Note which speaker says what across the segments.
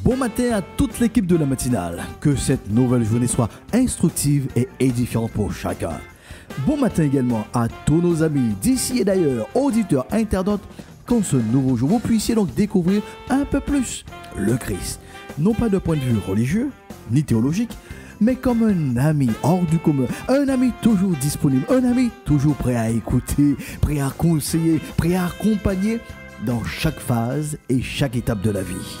Speaker 1: Bon matin à toute l'équipe de la matinale. Que cette nouvelle journée soit instructive et édifiante pour chacun. Bon matin également à tous nos amis d'ici et d'ailleurs, auditeurs, internautes, qu'en ce nouveau jour, vous puissiez donc découvrir un peu plus le Christ. Non pas de point de vue religieux, ni théologique, mais comme un ami hors du commun, un ami toujours disponible, un ami toujours prêt à écouter, prêt à conseiller, prêt à accompagner dans chaque phase et chaque étape de la vie.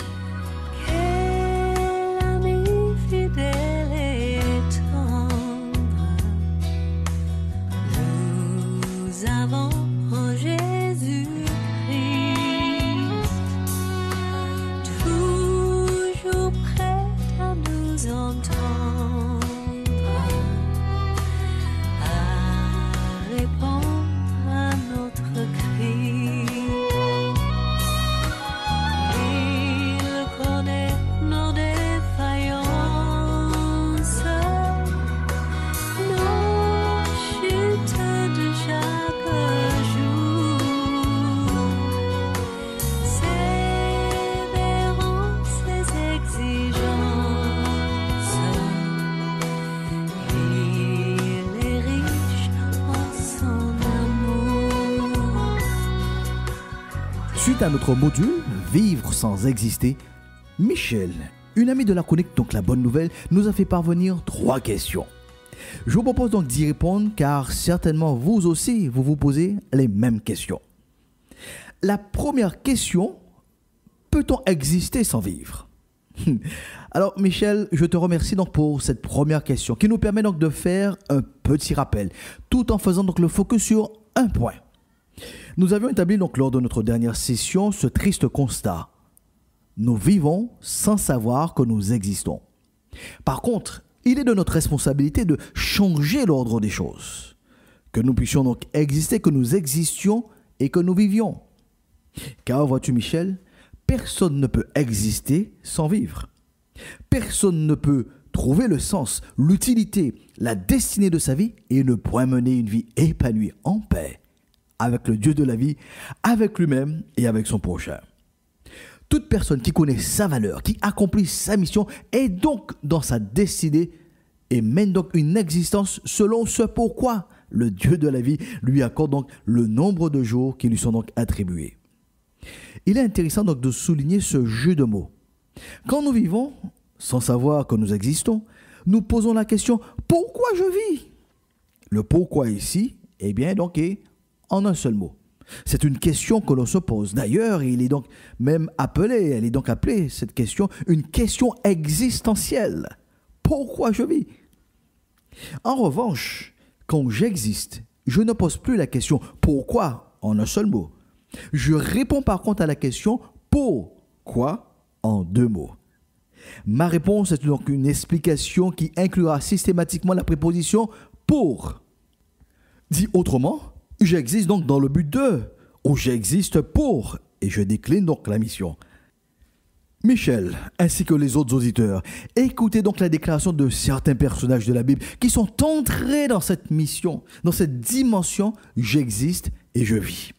Speaker 1: Suite à notre module « Vivre sans exister », Michel, une amie de la chronique donc La Bonne Nouvelle, nous a fait parvenir 3 questions. Je vous propose donc d'y répondre car certainement vous aussi, vous vous posez les mêmes questions. La première question, peut-on exister sans vivre ? Alors Michel, je te remercie donc pour cette première question qui nous permet donc de faire un petit rappel, tout en faisant donc le focus sur un point. Nous avions établi donc lors de notre dernière session ce triste constat. Nous vivons sans savoir que nous existons. Par contre, il est de notre responsabilité de changer l'ordre des choses. Que nous puissions donc exister, que nous existions et que nous vivions. Car vois-tu Michel, personne ne peut exister sans vivre. Personne ne peut trouver le sens, l'utilité, la destinée de sa vie et ne point mener une vie épanouie en paix avec le Dieu de la vie, avec lui-même et avec son prochain. Toute personne qui connaît sa valeur, qui accomplit sa mission, est donc dans sa destinée et mène donc une existence selon ce pourquoi le Dieu de la vie lui accorde donc le nombre de jours qui lui sont donc attribués. Il est intéressant donc de souligner ce jeu de mots. Quand nous vivons, sans savoir que nous existons, nous posons la question « Pourquoi je vis ?» Le pourquoi ici, eh bien donc est en un seul mot. C'est une question que l'on se pose. D'ailleurs, elle est donc appelée, cette question, une question existentielle. Pourquoi je vis ? En revanche, quand j'existe, je ne pose plus la question pourquoi en un seul mot. Je réponds par contre à la question pourquoi en 2 mots. Ma réponse est donc une explication qui inclura systématiquement la préposition pour. Dit autrement, j'existe donc dans le but de, ou j'existe pour, et je décline donc la mission. Michel, ainsi que les autres auditeurs, écoutez donc la déclaration de certains personnages de la Bible qui sont entrés dans cette mission, dans cette dimension, j'existe et je vis.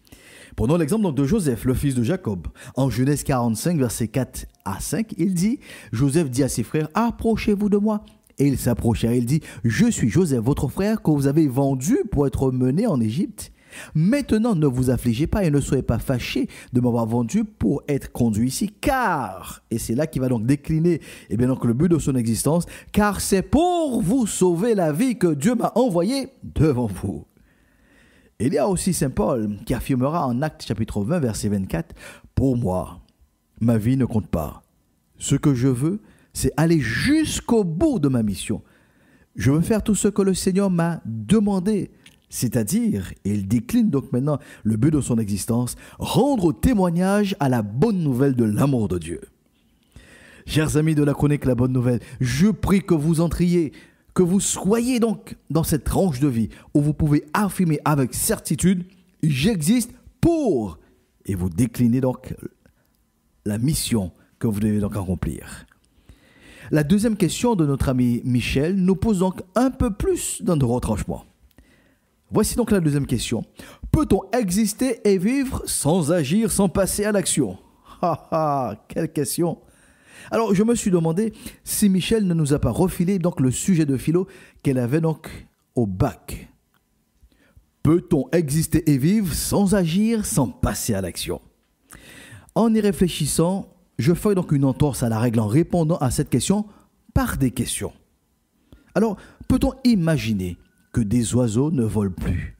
Speaker 1: Prenons l'exemple donc de Joseph, le fils de Jacob. En Genèse 45, versets 4 à 5, il dit, Joseph dit à ses frères, approchez-vous de moi. Et il s'approcha et il dit, je suis Joseph, votre frère, que vous avez vendu pour être mené en Égypte. Maintenant, ne vous affligez pas et ne soyez pas fâchés de m'avoir vendu pour être conduit ici, car, et c'est là qu'il va donc décliner donc le but de son existence, car c'est pour vous sauver la vie que Dieu m'a envoyé devant vous. Il y a aussi Saint Paul qui affirmera en Actes chapitre 20, verset 24, pour moi, ma vie ne compte pas. Ce que je veux, c'est aller jusqu'au bout de ma mission. Je veux faire tout ce que le Seigneur m'a demandé, c'est-à-dire, et il décline donc maintenant le but de son existence, rendre témoignage à la bonne nouvelle de l'amour de Dieu. Chers amis de la chronique La Bonne Nouvelle, je prie que vous entriez, que vous soyez donc dans cette tranche de vie où vous pouvez affirmer avec certitude, j'existe pour, et vous déclinez donc la mission que vous devez donc accomplir. La deuxième question de notre ami Michel nous pose donc un peu plus dans nos retranchements. Voici donc la deuxième question. Peut-on exister et vivre sans agir, sans passer à l'action? Quelle question! Alors, je me suis demandé si Michel ne nous a pas refilé donc le sujet de philo qu'elle avait donc au bac. Peut-on exister et vivre sans agir, sans passer à l'action? En y réfléchissant, je ferai donc une entorse à la règle en répondant à cette question par des questions. Alors, peut-on imaginer que des oiseaux ne volent plus?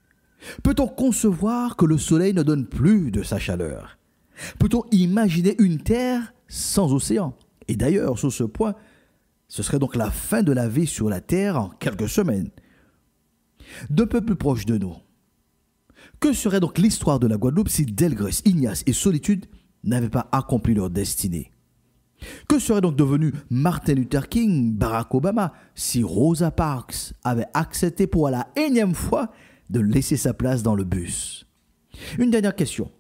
Speaker 1: Peut-on concevoir que le soleil ne donne plus de sa chaleur? Peut-on imaginer une terre sans océan? Et d'ailleurs, sur ce point, ce serait donc la fin de la vie sur la terre en quelques semaines. D'un peu plus proche de nous, que serait donc l'histoire de la Guadeloupe si Delgrès, Ignace et Solitude n'avaient pas accompli leur destinée? Que serait donc devenu Martin Luther King, Barack Obama, si Rosa Parks avait accepté pour la énième fois de laisser sa place dans le bus? Une dernière question.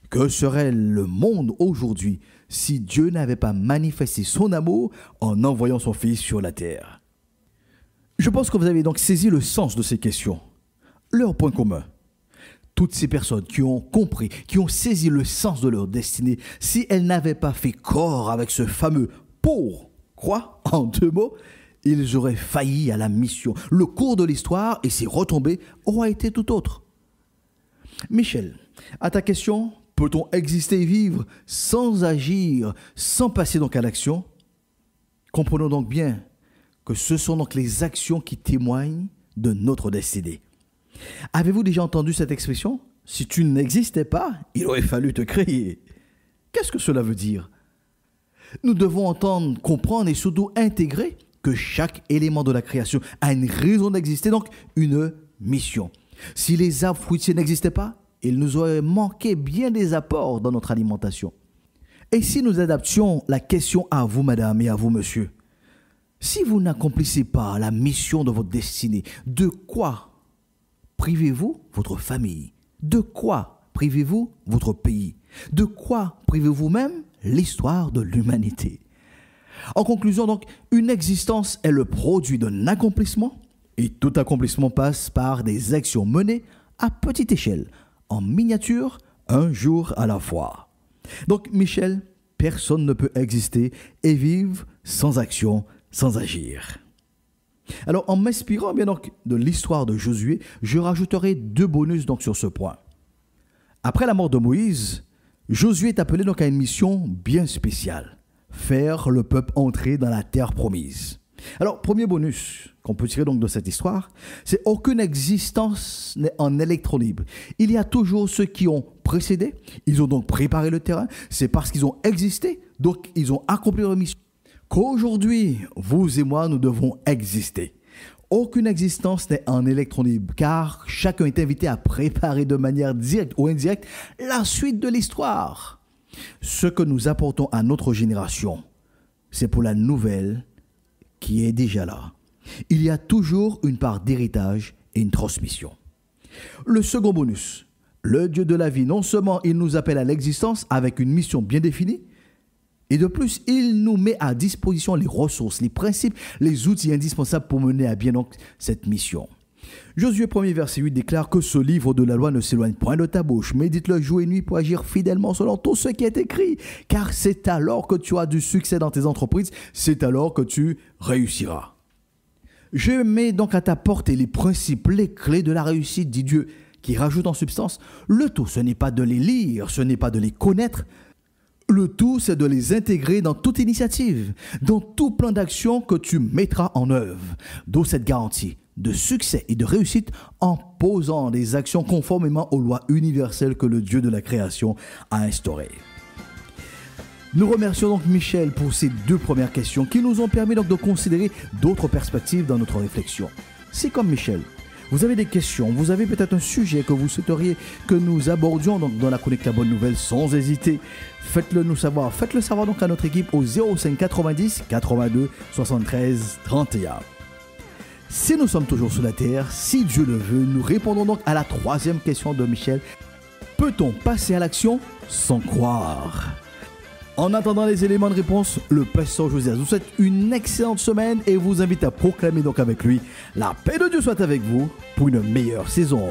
Speaker 1: Que serait le monde aujourd'hui si Dieu n'avait pas manifesté son amour en envoyant son Fils sur la terre? Je pense que vous avez donc saisi le sens de ces questions. Leur point commun. Toutes ces personnes qui ont compris, qui ont saisi le sens de leur destinée, si elles n'avaient pas fait corps avec ce fameux pourquoi, en deux mots, ils auraient failli à la mission. Le cours de l'histoire et ses retombées auraient été tout autre. Michel, à ta question, peut-on exister et vivre sans agir, sans passer donc à l'action? Comprenons donc bien que ce sont donc les actions qui témoignent de notre destinée. Avez-vous déjà entendu cette expression? Si tu n'existais pas, il aurait fallu te créer. Qu'est-ce que cela veut dire? Nous devons entendre, comprendre et surtout intégrer que chaque élément de la création a une raison d'exister, donc une mission. Si les arbres fruitiers n'existaient pas, il nous aurait manqué bien des apports dans notre alimentation. Et si nous adaptions la question à vous, madame, et à vous, monsieur, si vous n'accomplissez pas la mission de votre destinée, de quoi privez-vous votre famille? De quoi privez-vous votre pays? De quoi privez-vous même l'histoire de l'humanité? En conclusion, donc, une existence est le produit d'un accomplissement et tout accomplissement passe par des actions menées à petite échelle, en miniature, un jour à la fois. Donc, Michel, personne ne peut exister et vivre sans action, sans agir. Alors, en m'inspirant bien donc de l'histoire de Josué, je rajouterai 2 bonus donc sur ce point. Après la mort de Moïse, Josué est appelé donc à une mission bien spéciale, faire le peuple entrer dans la terre promise. Alors, premier bonus qu'on peut tirer donc de cette histoire, c'est aucune existence n'est en électron libre. Il y a toujours ceux qui ont précédé, ils ont donc préparé le terrain, c'est parce qu'ils ont existé, donc ils ont accompli leur mission. Qu'aujourd'hui, vous et moi, nous devons exister. Aucune existence n'est en électron libre, car chacun est invité à préparer de manière directe ou indirecte la suite de l'histoire. Ce que nous apportons à notre génération, c'est pour la nouvelle qui est déjà là. Il y a toujours une part d'héritage et une transmission. Le second bonus, le Dieu de la vie, non seulement il nous appelle à l'existence avec une mission bien définie, et de plus, il nous met à disposition les ressources, les principes, les outils indispensables pour mener à bien donc cette mission. Josué 1er verset 8 déclare que ce livre de la loi ne s'éloigne point de ta bouche. Médite-le jour et nuit pour agir fidèlement selon tout ce qui est écrit. Car c'est alors que tu auras du succès dans tes entreprises, c'est alors que tu réussiras. Je mets donc à ta portée les principes, les clés de la réussite, dit Dieu, qui rajoute en substance. Le tout, ce n'est pas de les lire, ce n'est pas de les connaître. Le tout, c'est de les intégrer dans toute initiative, dans tout plan d'action que tu mettras en œuvre. D'où cette garantie de succès et de réussite en posant des actions conformément aux lois universelles que le Dieu de la création a instaurées. Nous remercions donc Michel pour ces 2 premières questions qui nous ont permis donc de considérer d'autres perspectives dans notre réflexion. C'est comme Michel. Vous avez des questions, vous avez peut-être un sujet que vous souhaiteriez que nous abordions donc dans la chronique La Bonne Nouvelle, sans hésiter. Faites-le nous savoir. Faites-le savoir donc à notre équipe au 05 90 82 73 31. Si nous sommes toujours sur la terre, si Dieu le veut, nous répondons donc à la 3e question de Michel. Peut-on passer à l'action sans croire? En attendant les éléments de réponse, le pasteur Josias vous souhaite une excellente semaine et vous invite à proclamer donc avec lui la paix de Dieu soit avec vous pour une meilleure saison.